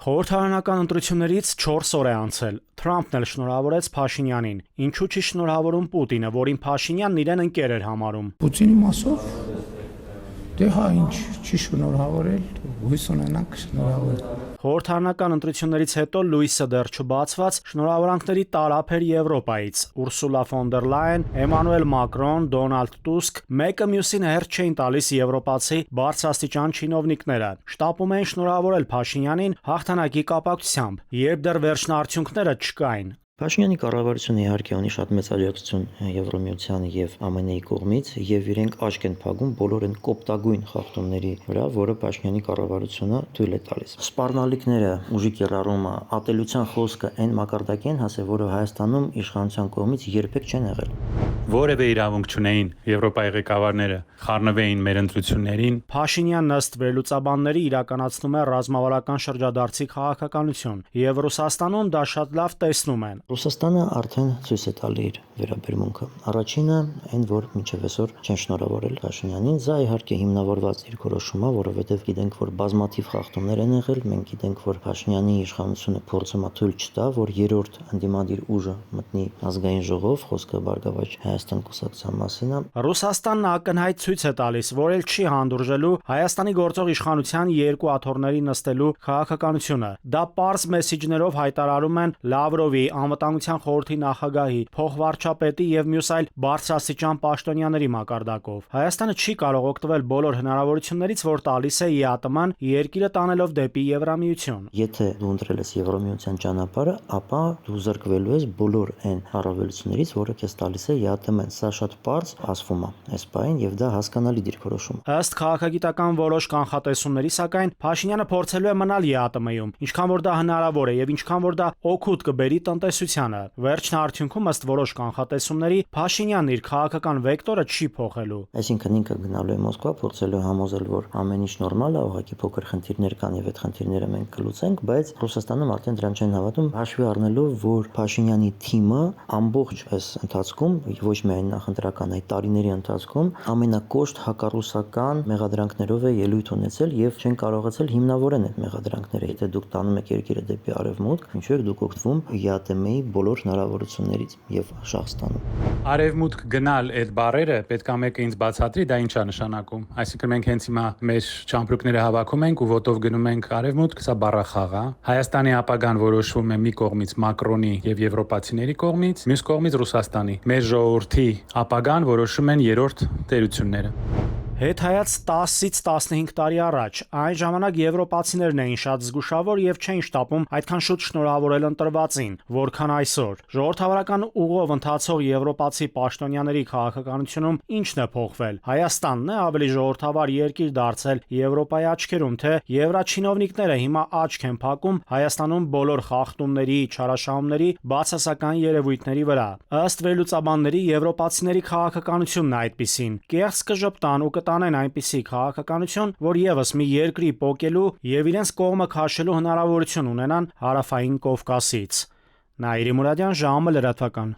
Խորհրդարանական ընտրություններից 4 օր է անցել։ Թրամփն էլ շնորհավորեց Փաշինյանին։ Ինչու՞ չի շնորհավորում Պուտինը, որին Փաշինյանն իրեն ընկեր էր համարում։ Պուտինի մասով դե հա ինչ չի շնորհավորել, հույս ունենանք շնորհավորել։ Խորհրդարանական ընտրություններից հետո լույսը դեռ չբացված շնորհավորանքների տարափ էր Եվրոպայից։ Ուրսուլա ֆոն դեր Լայեն, Էմանուել Մակրոն, Դոնալդ Տուսկ մեկը մյուսին հերթ չէին տալիս եվրոպացի բարձրաստիճան չինովնիկները։ Շտապում էին շնորհավորել Փաշինյանին հաղթանակի կապակցությամբ, երբ դեռ վերջնարդյունքները չկային։ Փաշինյանի կառավարությունը իհարկե ունի շատ մեծ աջակցություն Եվրամիության եւ ԱՄՆ-ի կողմից եւ իրենք աչք են փակում բոլոր այն կոպտագույն խախտումների վրա, որը Փաշինյանի կառավարությունը թույլ է տալիս։ Սպառնալիքները, ուժի կիրառումը, ատելության խոսքը այն մակարդակին հասել, որը Հայաստանում իշխանության կողմից երբեք չեն եղել։ Որևէ իրավունք չունեին Եվրոպայի ղեկավարները խառնվեին մեր ընտրություններին։ Փաշինյանն ըստ վերլուծաբանների իրականացնում է ռազմավարական շրջադարձի քաղաքականություն, եւ Ռուսաստանում դա շատ լավ տեսնում են։ Ռուսաստանը արդեն ցույց է տալի իր վերաբերմունքը։ Առաջինը այն, որ մինչև այսօր չեն շնորհավորել Փաշինյանին, դա իհարկե հիմնավորված դիրքորոշում է, որովհետև գիտենք, որ բազմաթիվ խախտումներ են եղել, մենք գիտենք, որ Փաշինյանի իշխանությունը փորձում է թույլ չտա, որ երրորդ ընդդիմադիր ուժը մտնի ազգային ժողով, խոսքը Բարգավաճ Հայաստան կուսակցության մասին է։ Ռուսաստանն ակնհայտ ցույց է տալիս, որ էլ չի հանդուրժելու Հայաստանի գործող իշխանության երկու աթոռների նստելու քաղաքականությունը։ Դա պարզ մեսիջներով հայտարարում են Լավրովի, Անվտանգության խորհրդի նախագահի, փոխվարչապետի եւ մյուս այլ բարձրաստիճան պաշտոնյաների մակարդակով։ Հայաստանը չի կարող օգտվել բոլոր հնարավորություններից, որ տալիս է ԵԱՏՄ-ն, երկիրը տանելով դեպի Եվրամիություն։ Եթե դու ընտրել ես Եվրամիության ճանապարհը, ապա դու զրկվելու ես բոլոր այն առավելություններից, որը քեզ տալիս է ԵԱՏՄ-ն։ Սա շատ պարզ ասվում է այս բանին եւ դա հասկանալի դիրքորոշում է։ Ըստ քաղաքագիտական որոշ կանխատեսումների, սակայն Փաշինյանը փորձելու է մնալ ԵԱՏՄ-ում, ինչքան որ դա հնարավոր է եւ ինչքան որ դա օգուտ կբերի տնտեսությանը։ Վերջնարդյունքում ըստ որոշ կանխատեսումների Փաշինյանն իր քաղաքական վեկտորը չի փոխելու։ Այսինքն ինքը գնալու է Մոսկվա, փորձելու համոզել, որ ամեն ինչ նորմալ է, ուղղակի փոքր խնդիրներ կան եւ այդ խնդիրները մենք կլուծենք, բայց Ռուսաստանում արդեն դրան չեն հավատում, հաշվի առնելով, որ Փաշինյանի թիմը ամբողջ այս ընթացքում, ոչ միայն նախընտրական, այլ տարիների ընթացքում ամենակոշտ հակառուսական մեղադրանքներով է ելույթ ունեցել եւ չեն կարողացել հիմնավորեն այդ մեղադրանքները։ Եթե դուք տանում եք երկիրը դեպի արևմուտք, ինչու եք դուք օգտվում ԵԱՏՄ-ի բոլոր հնարավորություններից եւ շահ ստանում։ Արևմուտք գնալ այդ բառերը պետք է մեկը ինձ բացատրի, դա ինչ է նշանակում։ Այսինքն մենք հենց հիմա մեր ճամպրուկները հավաքում ենք ու ոտով գնում ենք արևմուտք, սա բառախաղ է։ Հայաստանի ապագան որոշվում է մի կողմից Մակրոնի եւ եվրոպացիների կողմից, մյուս կողմից Ռուսաստանի։ Մեր ժողովրդի ապագան որոշում են երրորդ տերությունները։ Հետհայաց 10-ից 15 տարի առաջ այն ժամանակ եվրոպացիներն էին շատ զգուշավոր եւ չէին շտապում այդքան շուտ շնորհավորել ընտրվածին, որքան այսօր։ Ժողովրդավարական ուղով ընթացող եվրոպացի պաշտոնյաների քաղաքականությունում ինչն է փոխվել։ Հայաստանն է ավելի ժողովրդավար երկիր դարձել Եվրոպայի աչքերում, թե եվրաչինովնիկները հիմա աչք են փակում Հայաստանում բոլոր խախտումների, չարաշահումների բացասական երևույթների վրա։ Ըստ վերլուծաբանների եվրոպացիների քաղաքականությունն է այդպիսին։ Կեղծ կժպտան ու տանեն այնպիսի քաղաքականություն, որ եւս մի երկրի պոկելու եւ իրենց կողմը քաշելու հնարավորություն ունենան հարավային Կովկասից։ Նաիրի Մուրադյան, ժամը լրատվական։